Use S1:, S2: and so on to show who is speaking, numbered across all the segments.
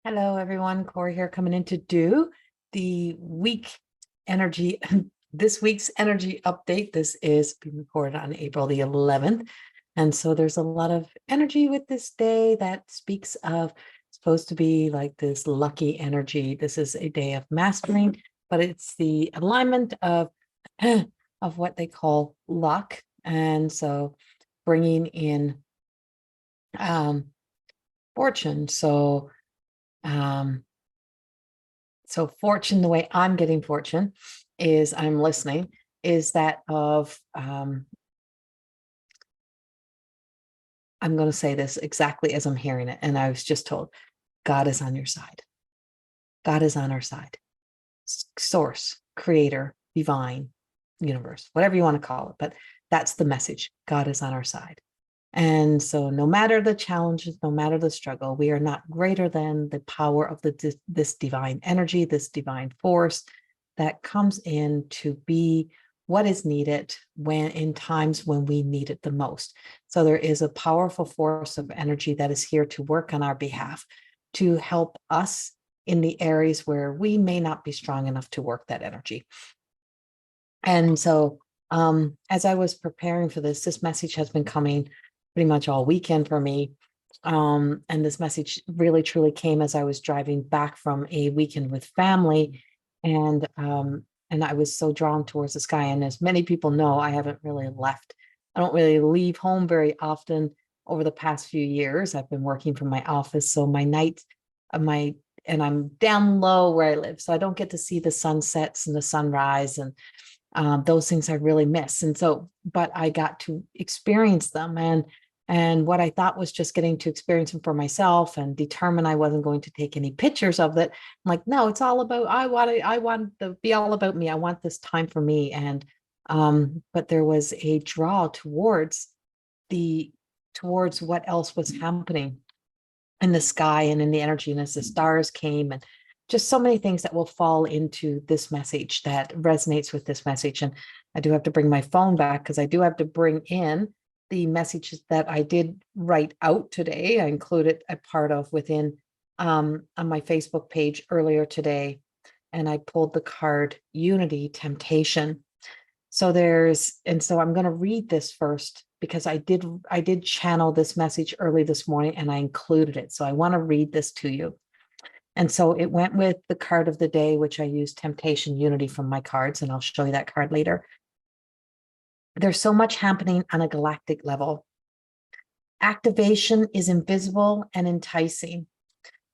S1: Hello, everyone. Corrie here, coming in to do the week energy, this week's energy update. This is being recorded on April the 11th. And so there's a lot of energy with this day that speaks of supposed to be like this lucky energy. This is a day of mastering, but it's the alignment of of what they call luck. And so bringing in fortune. Um, so fortune, the way I'm getting fortune is I'm listening, is that of, I'm going to say this exactly as I'm hearing it. And I was just told, God is on your side. God is on our side. Source, creator, divine, universe, whatever you want to call it. But that's the message. God is on our side. And so no matter the challenges, no matter the struggle, we are not greater than the power of this divine energy, this divine force that comes in to be what is needed when in times when we need it the most. So there is a powerful force of energy that is here to work on our behalf, to help us in the areas where we may not be strong enough to work that energy. And so as I was preparing for this message has been coming pretty much all weekend for me. And this message really truly came as I was driving back from a weekend with family. And I was so drawn towards the sky. And as many people know, I haven't really left. I don't really leave home very often over the past few years. I've been working from my office. So my night, and I'm down low where I live. So I don't get to see the sunsets and the sunrise and those things I really miss. And so, but I got to experience them, and what I thought was just getting to experience them for myself and determine I wasn't going to take any pictures of it. I'm like, no, it's all about, I want to be all about me. I want this time for me. And, but there was a draw towards what else was happening in the sky and in the energy. And as the stars came, and just so many things that will fall into this message that resonates with this message. And I do have to bring my phone back because I do have to bring in the messages that I did write out today. I included a part of within on my Facebook page earlier today. And I pulled the card Unity Temptation. So I'm going to read this first because I did channel this message early this morning and I included it. So I want to read this to you. And so it went with the card of the day, which I used Temptation Unity from my cards, and I'll show you that card later. There's so much happening on a galactic level. Activation is invisible and enticing.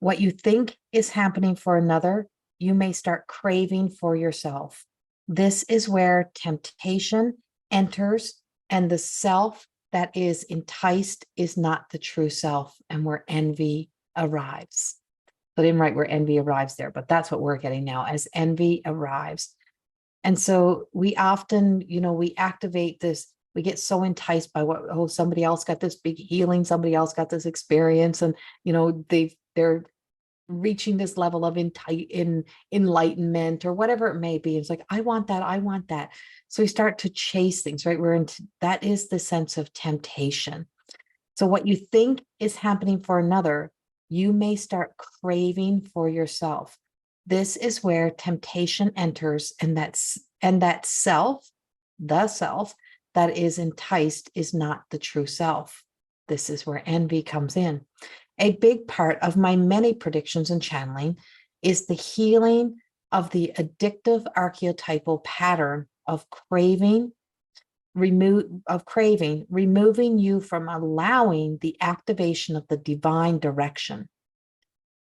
S1: What you think is happening for another, you may start craving for yourself. This is where temptation enters, and the self that is enticed is not the true self, and where envy arrives. So I didn't write where envy arrives there, but that's what we're getting now as envy arrives. And so we often, we activate this, we get so enticed by what, somebody else got this big healing, somebody else got this experience, and they're reaching this level of enlightenment or whatever it may be. It's like, I want that, I want that. So we start to chase things, right? That is the sense of temptation. So what you think is happening for another, you may start craving for yourself. This is where temptation enters, and that self, the self that is enticed is not the true self. This is where envy comes in. A big part of my many predictions and channeling is the healing of the addictive archetypal pattern of craving, removing you from allowing the activation of the divine direction.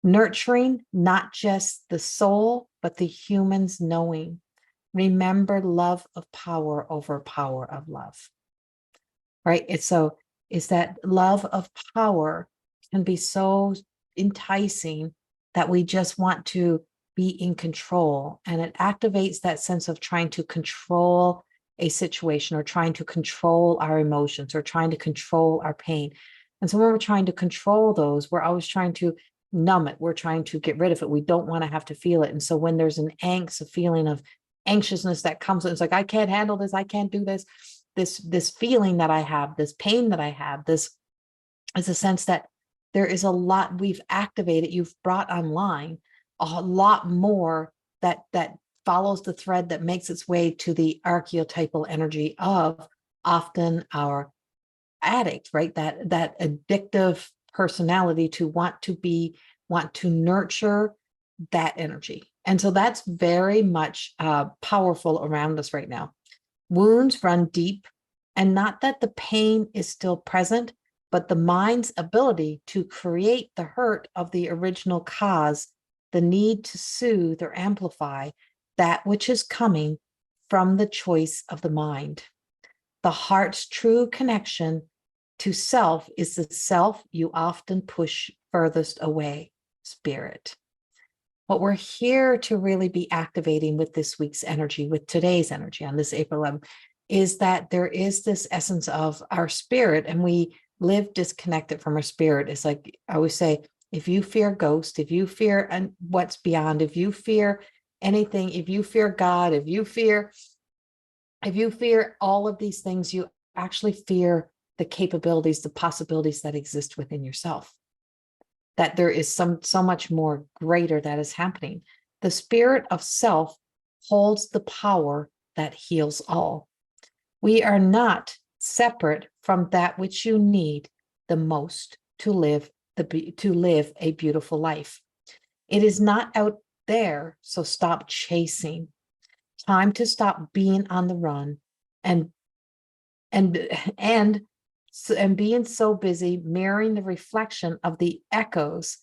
S1: Nurturing not just the soul, but the human's knowing. Remember love of power over power of love. Right? It's that love of power can be so enticing that we just want to be in control. And it activates that sense of trying to control a situation, or trying to control our emotions, or trying to control our pain. And so when we're trying to control those, we're always trying to numb it. We're trying to get rid of it. We don't want to have to feel it. And so when there's an angst, a feeling of anxiousness that comes, it's like, I can't handle this. I can't do this. This feeling that I have, this pain that I have, this is a sense that there is a lot we've activated, you've brought online a lot more that follows the thread that makes its way to the archetypal energy of often our addict, right? That addictive personality to want to nurture that energy. And so that's very much powerful around us right now. Wounds run deep, and not that the pain is still present, but the mind's ability to create the hurt of the original cause, the need to soothe or amplify that which is coming from the choice of the mind. The heart's true connection to self is the self you often push furthest away, spirit. What we're here to really be activating with this week's energy, with today's energy on this April 11th, is that there is this essence of our spirit, and we live disconnected from our spirit. It's like I always say, if you fear ghosts, if you fear what's beyond, if you fear anything, if you fear God, if you fear all of these things, you actually fear the capabilities, the possibilities that exist within yourself. That there is so much more greater that is happening. The spirit of self holds the power that heals all. We are not separate from that which you need the most to live a beautiful life. It is not out there, so stop chasing. Time to stop being on the run and being so busy mirroring the reflection of the echoes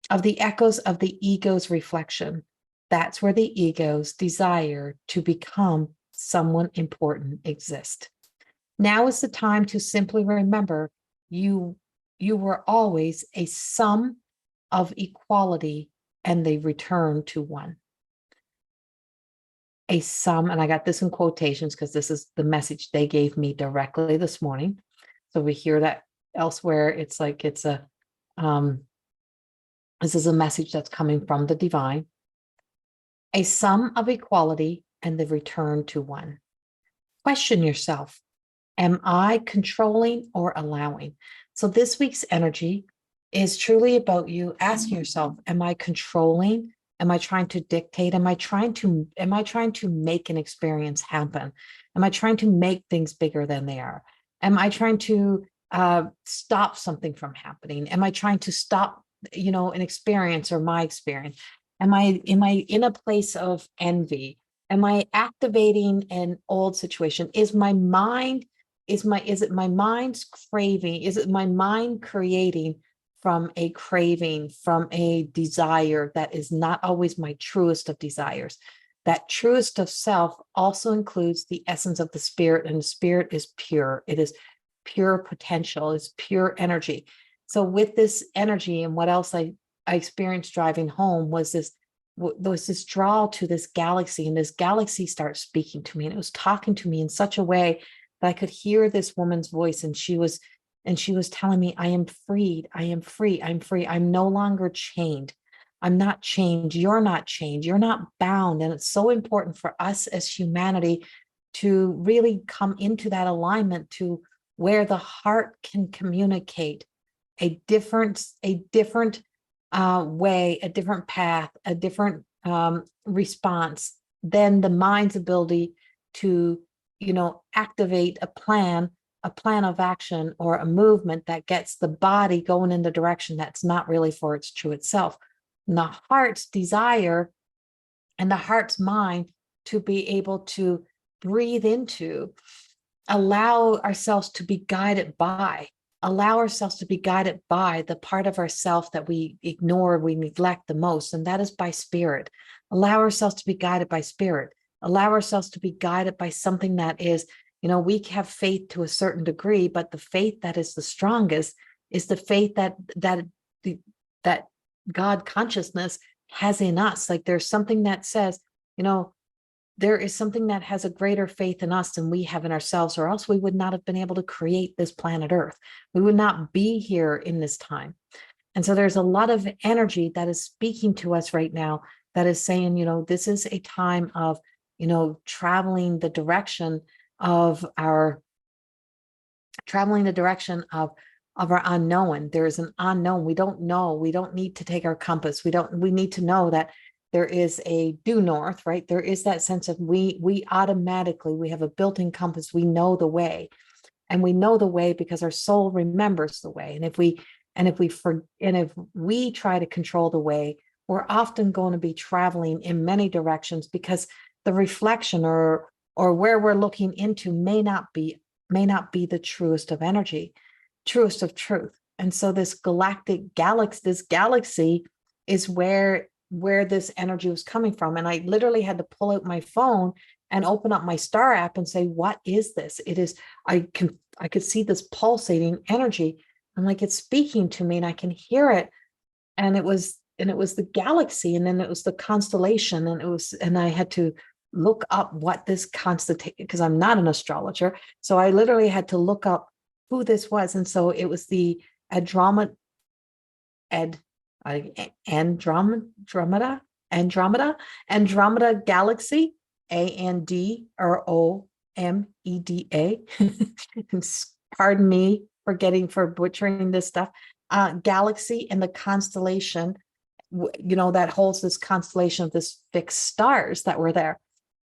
S1: of the ego's reflection. That's where the ego's desire to become someone important exists. Now is the time to simply remember you were always a sum of equality and they return to one. A sum, and I got this in quotations because this is the message they gave me directly this morning. So we hear that elsewhere. It's like this is a message that's coming from the divine. A sum of equality and the return to one. Question yourself. Am I controlling or allowing? So this week's energy is truly about you asking yourself, am I controlling? Am I trying to dictate? Am I trying to make an experience happen? Am I trying to make things bigger than they are? Am I trying to stop something from happening? Am I trying to stop, an experience or my experience? Am I in a place of envy? Am I activating an old situation? Is it my mind's craving? Is it my mind creating from a craving, from a desire that is not always my truest of desires? That truest of self also includes the essence of the spirit, and the spirit is pure. It is pure potential, it's pure energy. So with this energy, and what else I experienced driving home was this draw to this galaxy, and this galaxy starts speaking to me, and it was talking to me in such a way that I could hear this woman's voice, and she was telling me, I am freed, I am free, I'm free, I'm no longer chained. I'm not chained, you're not chained, you're not bound. And it's so important for us as humanity to really come into that alignment to where the heart can communicate a different way, a different path, a different response than the mind's ability to, activate a plan of action or a movement that gets the body going in the direction that's not really for its true itself. And the heart's desire and the heart's mind to be able to breathe into, allow ourselves to be guided by the part of ourself that we ignore, we neglect the most, and that is by spirit. Allow ourselves to be guided by spirit. Allow ourselves to be guided by something that is, we have faith to a certain degree, but the faith that is the strongest is the faith that God consciousness has in us. Like there's something that says, there is something that has a greater faith in us than we have in ourselves, or else we would not have been able to create this planet Earth. We would not be here in this time. And so there's a lot of energy that is speaking to us right now that is saying, this is a time of, traveling the direction of of our unknown. There is an unknown. We don't know. We don't need to take our compass. We need to know that there is a due north, right? There is that sense of we automatically, we have a built-in compass. We know the way, and we know the way because our soul remembers the way. And if we try to control the way, we're often going to be traveling in many directions because the reflection or where we're looking into may not be the truest of energy, truest of truth. And so this galaxy is where this energy was coming from. And I literally had to pull out my phone and open up my star app and say, what is this? It is, I could see this pulsating energy. I'm like, it's speaking to me and I can hear it. And it was the galaxy, and then it was the constellation, and I had to look up what this constellation, because I'm not an astrologer. So I literally had to look up who this was. And so it was the Andromeda galaxy, Andromeda. Pardon me for butchering this stuff. Galaxy and the constellation, that holds this constellation of this fixed stars that were there.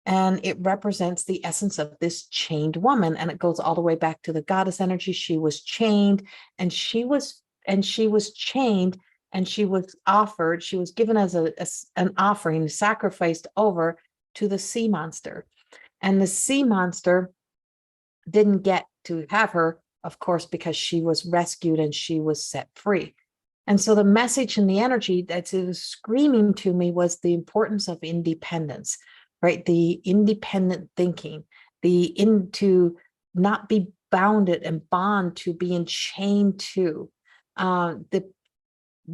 S1: And it represents the essence of this chained woman. And it goes all the way back to the goddess energy. She was chained, and she was chained, and she was given as an offering, sacrificed over to the sea monster. And the sea monster didn't get to have her, of course, because she was rescued and she was set free. And so the message and the energy that it was screaming to me was the importance of independence, right? The independent thinking, to not be bounded and bond to being chained to the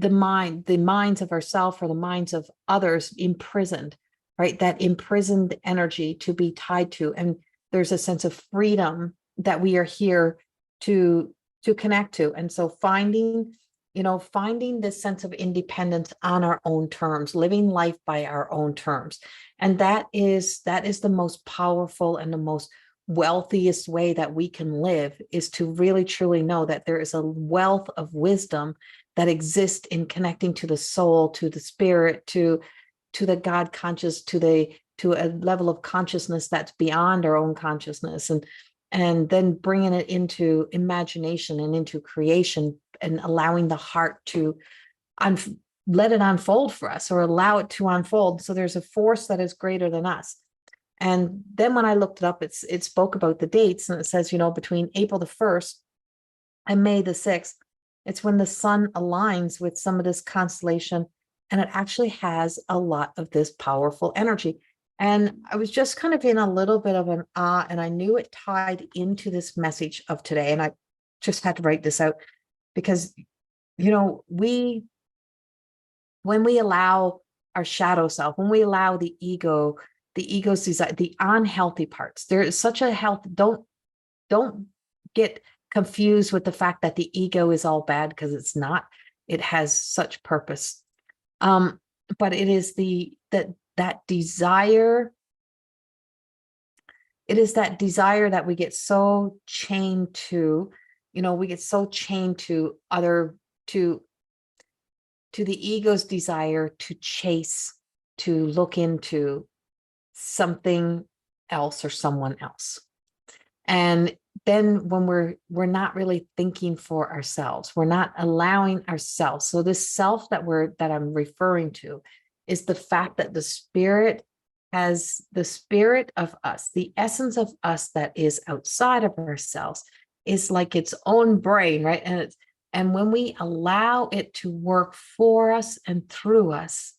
S1: minds of ourselves or the minds of others, imprisoned, right? That imprisoned energy to be tied to. And there's a sense of freedom that we are here to connect to. And so finding this sense of independence on our own terms, living life by our own terms. And that is the most powerful and the most wealthiest way that we can live, is to really truly know that there is a wealth of wisdom that exists in connecting to the soul, to the spirit, to the God conscious, to a level of consciousness that's beyond our own consciousness, and then bringing it into imagination and into creation, and allowing the heart to let it unfold for us, or allow it to unfold. So there's a force that is greater than us. And then when I looked it up, it spoke about the dates, and it says, between April the 1st and May the 6th, it's when the sun aligns with some of this constellation, and it actually has a lot of this powerful energy. And I was just kind of in a little bit of an awe, and I knew it tied into this message of today. And I just had to write this out because, when we allow our shadow self, when we allow the ego's desire, the unhealthy parts, there is such a health. Don't get confused with the fact that the ego is all bad, because it's not. It has such purpose. But it is that desire. It is that desire that we get so chained to, we get so chained to the ego's desire to chase, to look into something else or someone else. And then when we're not really thinking for ourselves, we're not allowing ourselves. So this self that I'm referring to is the fact that the spirit of us, the essence of us that is outside of ourselves, is like its own brain, right? And when we allow it to work for us and through us,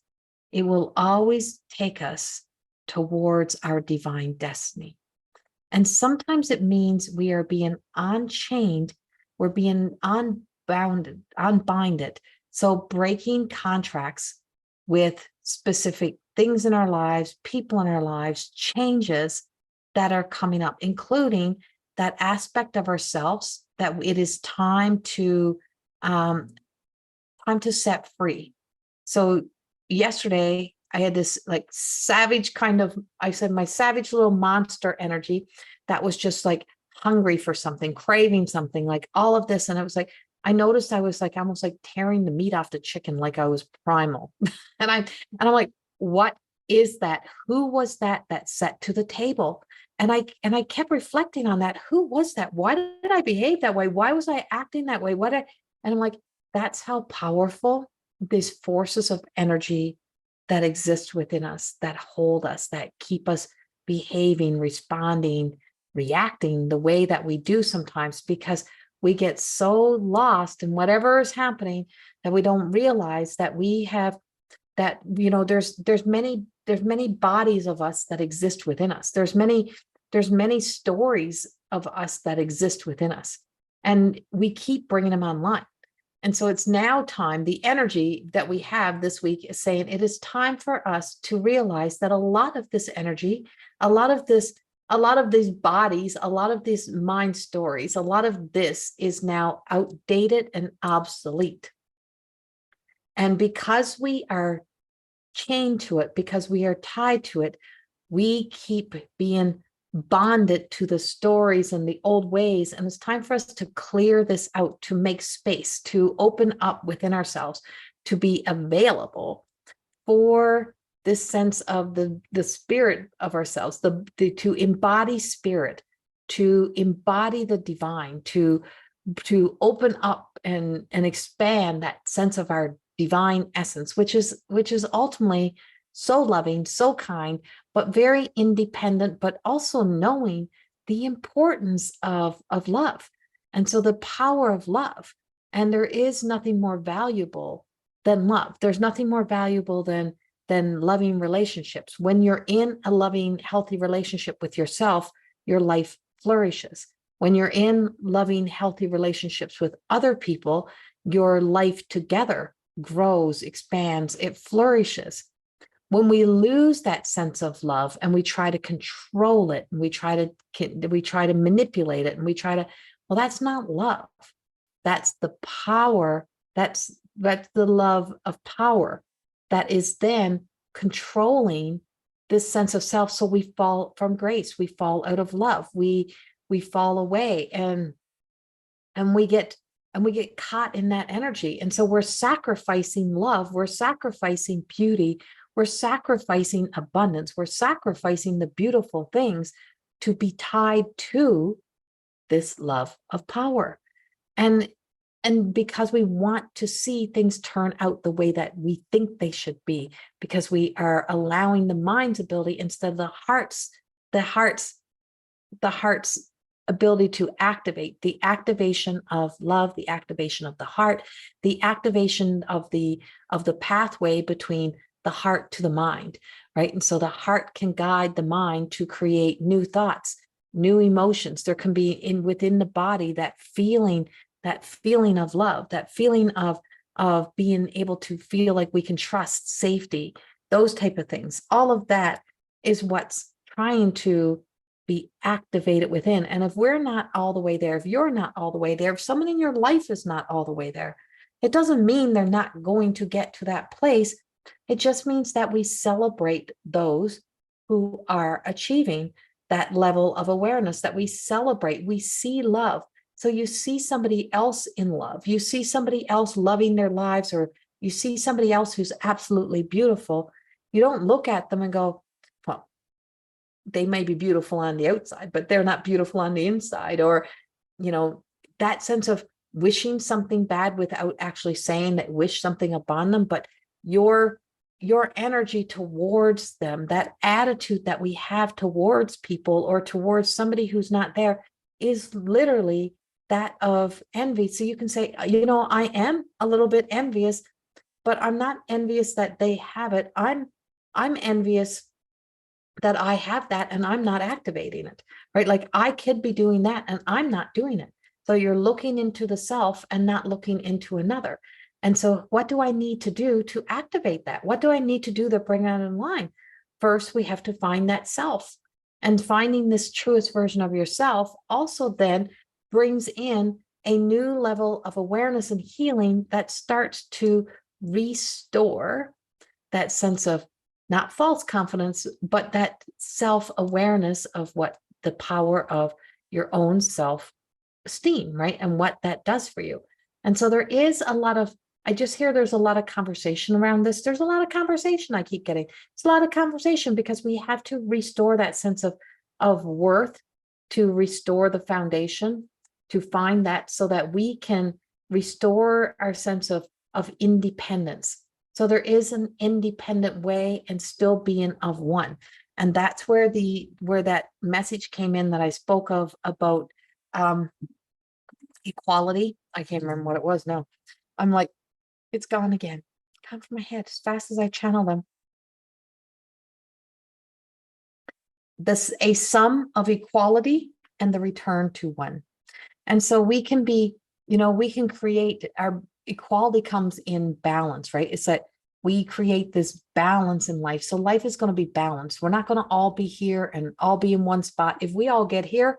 S1: it will always take us towards our divine destiny. And sometimes it means we are being unchained, we're being unbinded. So breaking contracts with specific things in our lives, people in our lives, changes that are coming up, including that aspect of ourselves that it is time to set free. So yesterday I had this like savage my savage little monster energy that was just like hungry for something, craving something, like all of this. And it was like, I noticed I was like almost like tearing the meat off the chicken, like I was primal. And I'm like, what is that? Who was that set to the table? And I kept reflecting on that. Who was that? Why did I behave that way? Why was I acting that way? And I'm like, that's how powerful these forces of energy that exist within us, that hold us, that keep us behaving, responding, reacting the way that we do sometimes, because we get so lost in whatever is happening that we don't realize that we have that, there's many bodies of us that exist within us. There's many stories of us that exist within us, and we keep bringing them online. And so it's now time, the energy that we have this week is saying it is time for us to realize that a lot of this energy, a lot of these bodies, a lot of these mind stories, a lot of this is now outdated and obsolete. And because we are chained to it, because we are tied to it, we keep being bonded to the stories and the old ways. And it's time for us to clear this out, to make space, to open up within ourselves, to be available for this sense of the spirit of ourselves, to embody spirit, to embody the divine, to open up and expand that sense of our divine essence, which is ultimately so loving, so kind, but very independent, but also knowing the importance of love. And so the power of love. And there is nothing more valuable than love. There's nothing more valuable than loving relationships. When you're in a loving, healthy relationship with yourself, your life flourishes. When you're in loving, healthy relationships with other people, your life together grows, expands, it flourishes. When we lose that sense of love and we try to control it, and we try to manipulate it, and well, that's not love. That's the power. That's the love of power that is then controlling this sense of self. So we fall from grace. We fall out of love. We fall away, and we get caught in that energy. And so we're sacrificing love. We're sacrificing beauty. We're sacrificing abundance. We're sacrificing the beautiful things to be tied to this love of power. And because we want to see things turn out the way that we think they should be, because we are allowing the mind's ability instead of the heart's ability to activate, the activation of love, the activation of the heart, the activation of the pathway between the heart to the mind, right? And so the heart can guide the mind to create new thoughts, new emotions. There can be within the body that feeling of love, that feeling of being able to feel like we can trust, safety, those type of things. All of that is what's trying to be activated within. And if we're not all the way there, if you're not all the way there, if someone in your life is not all the way there, it doesn't mean they're not going to get to that place. It just means that we celebrate those who are achieving that level of awareness, that we celebrate, we see love. So you see somebody else in love, you see somebody else loving their lives, or you see somebody else who's absolutely beautiful. You don't look at them and go, well, they may be beautiful on the outside, but they're not beautiful on the inside. Or, that sense of wishing something bad without actually saying that wish something upon them, but your energy towards them, that attitude that we have towards people or towards somebody who's not there, is literally that of envy. So you can say, I am a little bit envious, but I'm not envious that they have it. I'm envious that I have that and I'm not activating it, right? Like I could be doing that and I'm not doing it. So you're looking into the self and not looking into another. And so what do I need to do to activate that? What do I need to do to bring that in line? First, we have to find that self, and finding this truest version of yourself also then brings in a new level of awareness and healing that starts to restore that sense of not false confidence, but that self-awareness of what the power of your own self-esteem, right? And what that does for you. And so there is a lot of, I just hear there's a lot of conversation around this. There's a lot of conversation I keep getting. It's a lot of conversation because we have to restore that sense of worth, to restore the foundation, to find that so that we can restore our sense of independence. So there is an independent way and still being of one. And that's where that message came in that I spoke of about equality. I can't remember what it was now. I'm like, it's gone again. Gone from my head as fast as I channel them. This a sum of equality and the return to one. And so we can be, we can create our equality comes in balance, right? It's that we create this balance in life. So life is going to be balanced. We're not going to all be here and all be in one spot. If we all get here,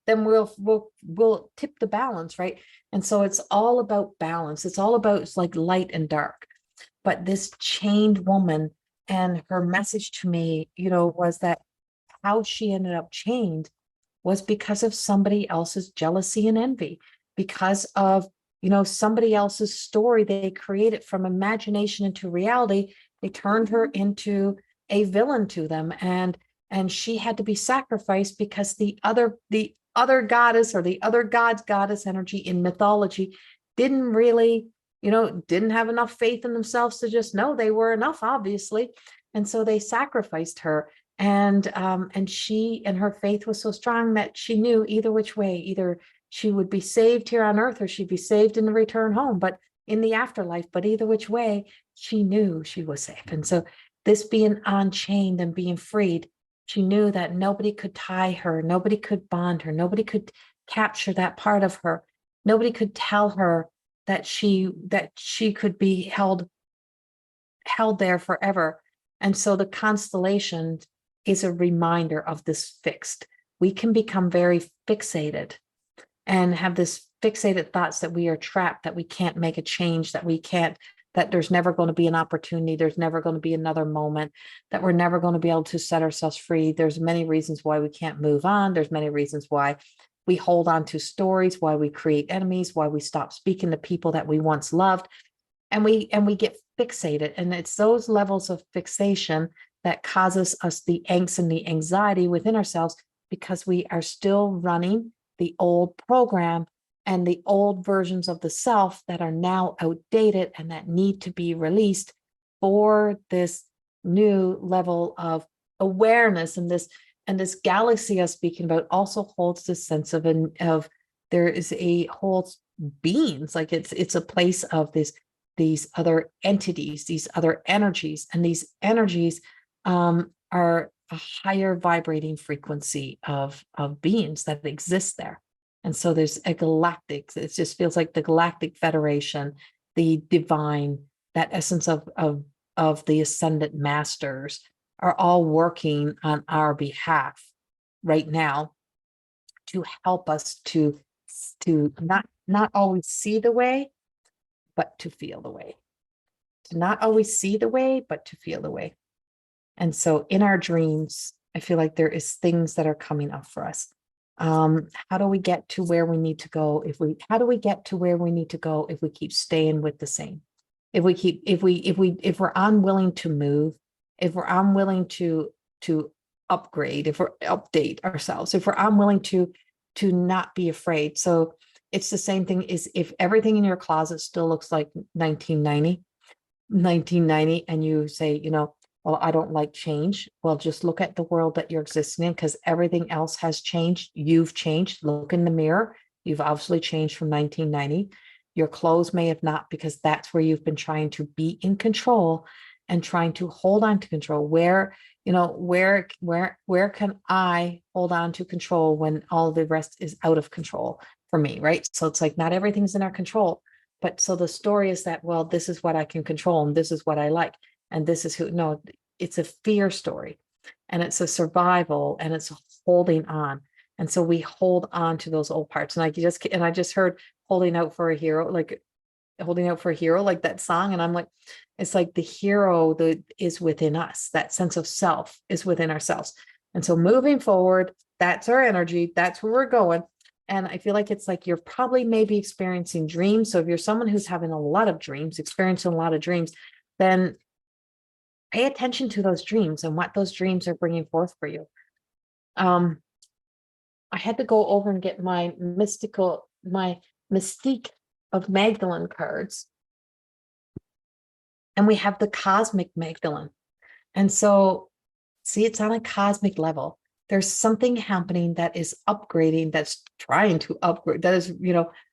S1: then we'll tip the balance, right? And so it's all about balance. It's all about, it's like light and dark. But this chained woman, and her message to me, was that how she ended up chained was because of somebody else's jealousy and envy, because of, somebody else's story they created from imagination into reality. They turned her into a villain to them, and she had to be sacrificed because the other goddess, or the other god's goddess energy in mythology, didn't really, didn't have enough faith in themselves to just know they were enough, obviously. And so they sacrificed her. And she, and her faith was so strong that she knew either which way, either she would be saved here on earth or she'd be saved in the return home, but in the afterlife. But either which way, she knew she was safe. And so this being unchained and being freed, she knew that nobody could tie her, nobody could bond her, nobody could capture that part of her, nobody could tell her that she could be held there forever. And so the constellation is a reminder of this fixed. We can become very fixated and have this fixated thoughts that we are trapped, that we can't make a change, that there's never going to be an opportunity, there's never going to be another moment, that we're never going to be able to set ourselves free. There's many reasons why we can't move on. There's many reasons why we hold on to stories, why we create enemies, why we stop speaking to people that we once loved. And we get fixated. And it's those levels of fixation that causes us the angst and the anxiety within ourselves, because we are still running the old program and the old versions of the self that are now outdated and that need to be released for this new level of awareness. And this galaxy I was speaking about also holds this sense of there is holds beings, like it's a place of these other entities, these other energies, and these energies are a higher vibrating frequency of beings that exist there. And so there's a galactic, it just feels like the Galactic Federation, the divine, that essence of the ascendant masters are all working on our behalf right now to help us to not always see the way, but to feel the way. To not always see the way, but to feel the way. And so in our dreams, I feel like there is things that are coming up for us. How do we get to where we need to go? If we keep staying with the same? If we're unwilling to move, if we're unwilling to upgrade, if we're update ourselves, if we're unwilling to not be afraid. So it's the same thing is if everything in your closet still looks like 1990, and you say, well, I don't like change. Well, just look at the world that you're existing in, because everything else has changed. You've changed. Look in the mirror. You've obviously changed from 1990. Your clothes may have not, because that's where you've been trying to be in control and trying to hold on to control. Where can I hold on to control when all the rest is out of control for me, right? So it's like not everything's in our control. But so the story is that, well, this is what I can control and this is what I like. And this is no, it's a fear story, and it's a survival, and it's holding on. And so we hold on to those old parts. And I just heard holding out for a hero, like that song. And I'm like, it's like the hero that is within us, that sense of self is within ourselves. And so moving forward, that's our energy. That's where we're going. And I feel like it's like you're probably maybe experiencing dreams. So if you're someone who's having a lot of dreams, experiencing a lot of dreams, then pay attention to those dreams and what those dreams are bringing forth for you. I had to go over and get my Mystique of Magdalene cards. And we have the cosmic Magdalene. And so, see, it's on a cosmic level. There's something happening that is upgrading, that's trying to upgrade, that is,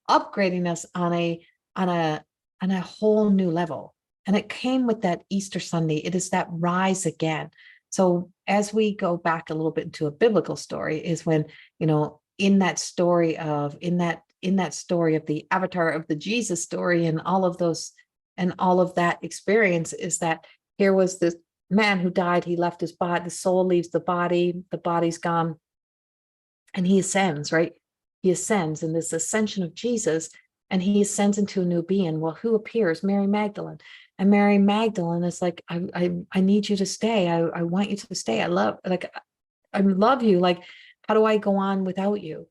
S1: upgrading us on a whole new level. And it came with that Easter Sunday. It is that rise again. So as we go back a little bit into a biblical story, is when, in that story of the avatar of the Jesus story and all of those and all of that experience, is that here was this man who died. He left his body, the soul leaves the body's gone, and he ascends, right? He ascends in this ascension of Jesus, and he ascends into a new being. Well, who appears? Mary Magdalene. And Mary Magdalene is like, I need you to stay. I want you to stay. I love you. Like, how do I go on without you?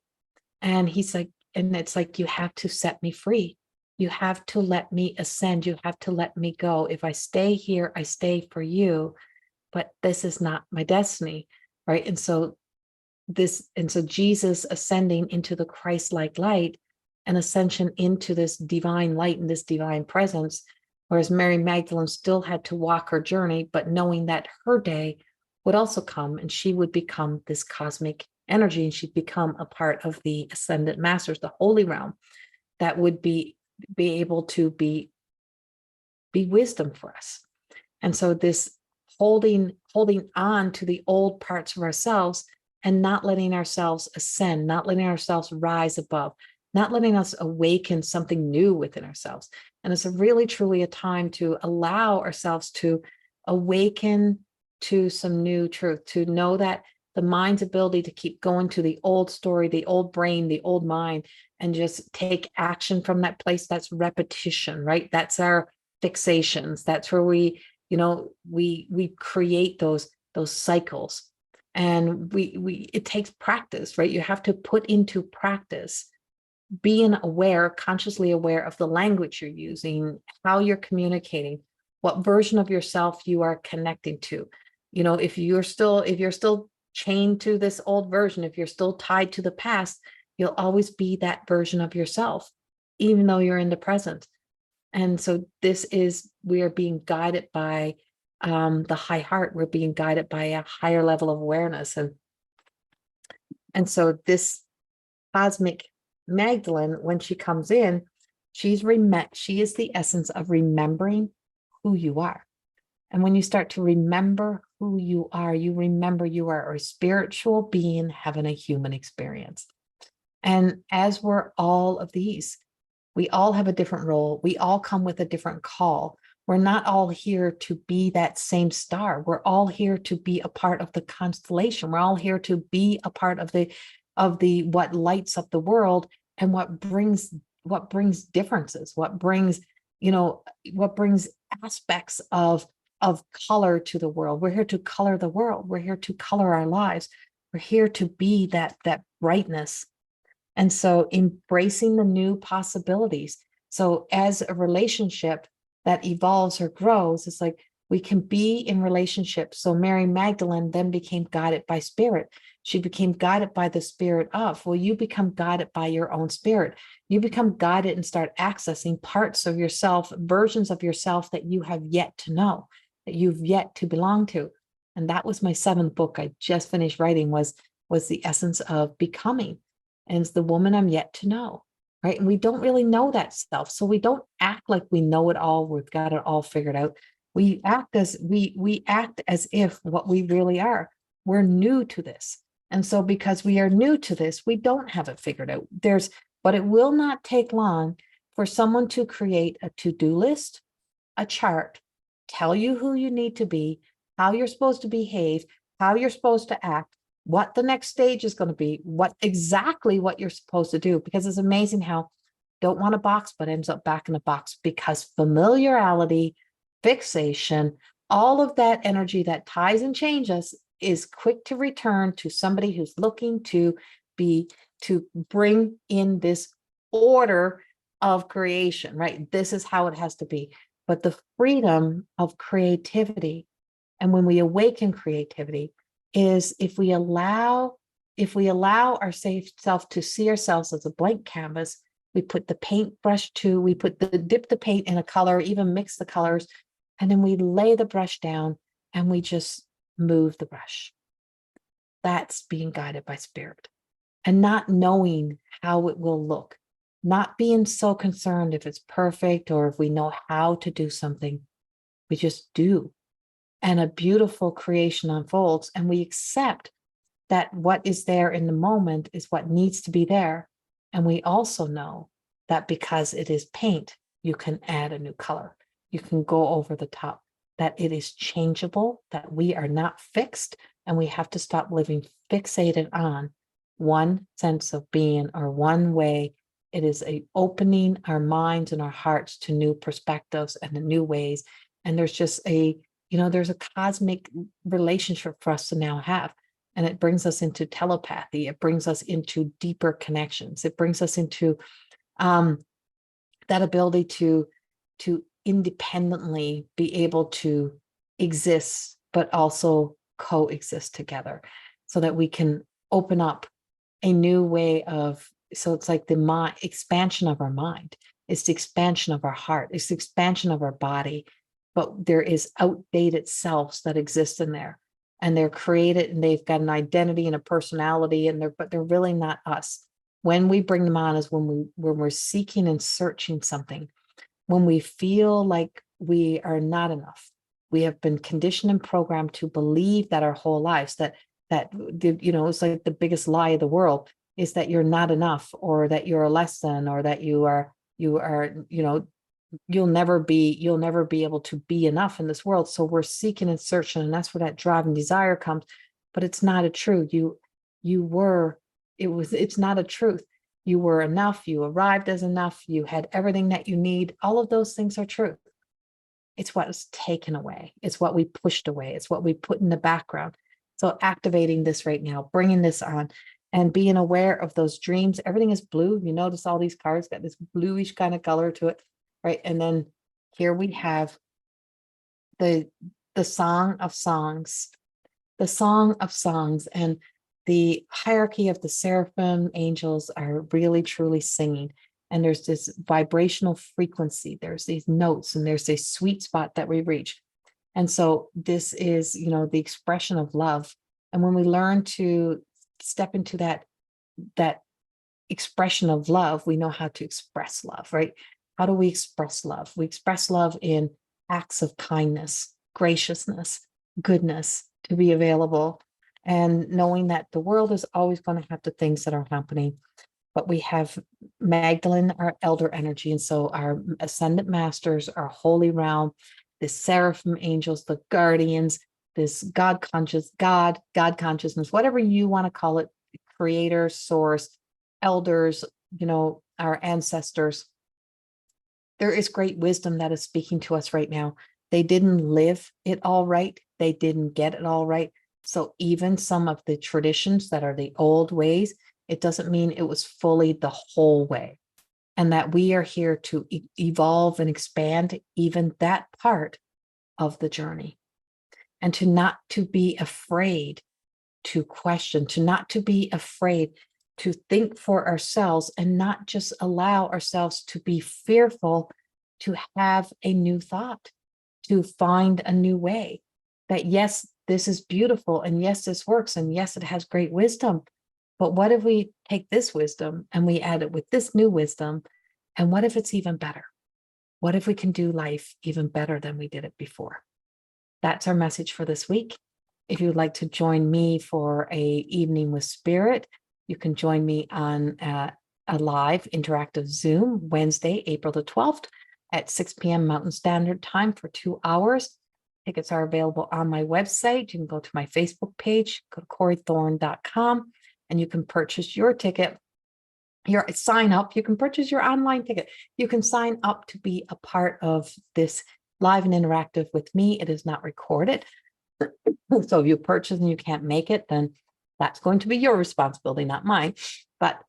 S1: And he's like, and it's like, you have to set me free. You have to let me ascend. You have to let me go. If I stay here, I stay for you, but this is not my destiny, right? And so Jesus ascending into the Christ-like light and ascension into this divine light and this divine presence, whereas Mary Magdalene still had to walk her journey, but knowing that her day would also come and she would become this cosmic energy, and she'd become a part of the ascendant masters, the holy realm, that would be able to be wisdom for us. And so this holding on to the old parts of ourselves and not letting ourselves ascend, not letting ourselves rise above, not letting us awaken something new within ourselves. And it's really truly a time to allow ourselves to awaken to some new truth, to know that the mind's ability to keep going to the old story, the old brain, the old mind, and just take action from that place. That's repetition, right? That's our fixations. That's where we create those cycles. And it takes practice, right? You have to put into practice being aware, consciously aware of the language you're using, how you're communicating, what version of yourself you are connecting to. If you're still chained to this old version, if you're still tied to the past, you'll always be that version of yourself, even though you're in the present. And so we are being guided by the high heart. We're being guided by a higher level of awareness. And so this cosmic Magdalene, when she comes in, she is the essence of remembering who you are. And when you start to remember who you are, you remember you are a spiritual being having a human experience. And as we're all of these, we all have a different role. We all come with a different call. We're not all here to be that same star. We're all here to be a part of the constellation. We're all here to be a part of what lights up the world and what brings differences, what brings aspects of color to the world. We're here to color the world. We're here to color our lives. We're here to be that brightness. And so embracing the new possibilities. So as a relationship that evolves or grows, it's like we can be in relationships. So Mary Magdalene then became guided by spirit. She became guided by the spirit of. Well, you become guided by your own spirit. You become guided and start accessing parts of yourself, versions of yourself that you have yet to know, that you've yet to belong to. And that was my 7th book I just finished writing, was the essence of becoming. And it's the woman I'm yet to know, right? And we don't really know that self. So we don't act like we know it all. We've got it all figured out. We act as if what we really are. We're new to this. And so because we are new to this, we don't have it figured out. But it will not take long for someone to create a to-do list, a chart, tell you who you need to be, how you're supposed to behave, how you're supposed to act, what the next stage is going to be, exactly what you're supposed to do. Because it's amazing how don't want a box, but ends up back in a box, because familiarity, fixation, all of that energy that ties and changes is quick to return to somebody who's looking to to bring in this order of creation, right? This is how it has to be. But the freedom of creativity, and when we awaken creativity, is if we allow our safe self to see ourselves as a blank canvas. We put the paintbrush dip the paint in a color, even mix the colors, and then we lay the brush down and we just move the brush. That's being guided by spirit, and not knowing how it will look, not being so concerned if it's perfect or if we know how to do something. We just do. And a beautiful creation unfolds, and we accept that what is there in the moment is what needs to be there. And we also know that because it is paint, you can add a new color. You can go over the top, that it is changeable, that we are not fixed, and we have to stop living fixated on one sense of being or one way. It is opening our minds and our hearts to new perspectives and the new ways. And there's just there's a cosmic relationship for us to now have. And it brings us into telepathy. It brings us into deeper connections. It brings us into that ability to independently be able to exist, but also coexist together, so that we can open up a new way of. So it's like the expansion of our mind. It's the expansion of our heart. It's the expansion of our body. But there is outdated selves that exist in there. And they're created, and they've got an identity and a personality, but they're really not us. When we bring them on is when we're seeking and searching something, when we feel like we are not enough. We have been conditioned and programmed to believe that our whole lives, that it's like the biggest lie of the world is that you're not enough, or that you're a less than, or that you are, you'll never be able to be enough in this world. So we're seeking and searching, and that's where that drive and desire comes. But it's not a truth. It's not a truth. You were enough. You arrived as enough. You had everything that you need. All of those things are true. It's what was taken away. It's what we pushed away. It's what we put in the background. So activating this right now, bringing this on, and being aware of those dreams. Everything is blue. You notice all these cards got this bluish kind of color to it. Right. And then here we have the Song of Songs, and the hierarchy of the seraphim angels are really, truly singing. And there's this vibrational frequency. There's these notes, and there's a sweet spot that we reach. And so this is, the expression of love. And when we learn to step into that expression of love, we know how to express love, right? How do we express love? We express love in acts of kindness, graciousness, goodness, to be available, and knowing that the world is always going to have the things that are happening. But we have Magdalene, our elder energy. And so our ascendant masters, our holy realm, the seraphim angels, the guardians, this God consciousness, whatever you want to call it, creator, source, elders, our ancestors. There is great wisdom that is speaking to us right now. They didn't live it all right. They didn't get it all right. So even some of the traditions that are the old ways, it doesn't mean it was fully the whole way. And that we are here to evolve and expand even that part of the journey. And not to be afraid to question, not to be afraid to think for ourselves, and not just allow ourselves to be fearful to have a new thought, to find a new way. That yes, this is beautiful, and yes, this works, and yes, it has great wisdom. But what if we take this wisdom and we add it with this new wisdom? And what if it's even better? What if we can do life even better than we did it before? That's our message for this week. If you'd like to join me for a evening with spirit, you can join me on a live interactive Zoom Wednesday, April the 12th at 6 p.m. Mountain Standard Time for 2 hours. Tickets are available on my website. You can go to my Facebook page, go to CorrieThorne.com, and you can purchase your ticket. Sign up. You can purchase your online ticket. You can sign up to be a part of this live and interactive with me. It is not recorded. So if you purchase and you can't make it, then That's going to be your responsibility, not mine. But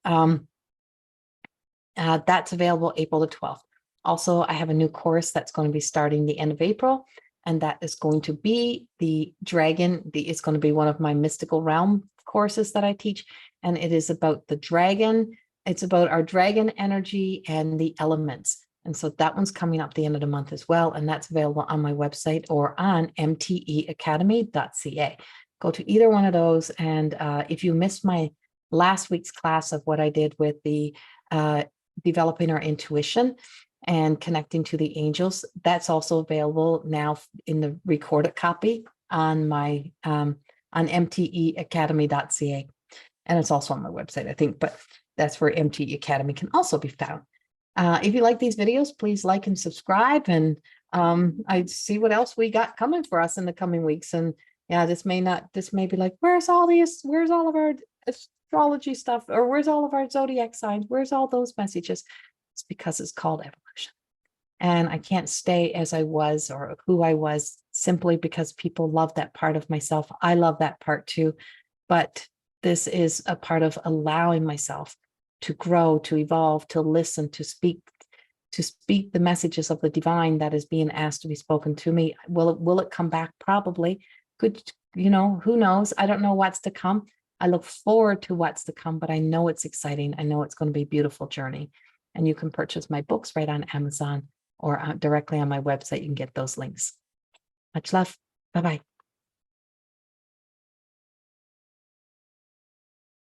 S1: that's available April the 12th. Also, I have a new course that's going to be starting the end of April, and that is going to be the dragon. It's going to be one of my mystical realm courses that I teach, and it is about the dragon. It's about our dragon energy and the elements. And so that one's coming up the end of the month as well, and that's available on my website or on mteacademy.ca. Go to either one of those, and if you missed my last week's class of what I did with the developing our intuition and connecting to the angels, that's also available now in the recorded copy on my on mteacademy.ca, and it's also on my website, I think, but that's where MTE Academy can also be found. If you like these videos, please like and subscribe, and I see what else we got coming for us in the coming weeks. And yeah, this may be like, where's all of our astrology stuff, or where's all of our zodiac signs, where's all those messages? It's because it's called evolution, and I can't stay as I was or who I was simply because people love that part of myself. I love that part too, but this is a part of allowing myself to grow, to evolve, to listen, to speak the messages of the divine that is being asked to be spoken to me. Will it come back? Probably. Could, who knows? I don't know what's to come. I look forward to what's to come, but I know it's exciting. I know it's going to be a beautiful journey. And you can purchase my books right on Amazon or directly on my website. You can get those links. Much love. Bye-bye.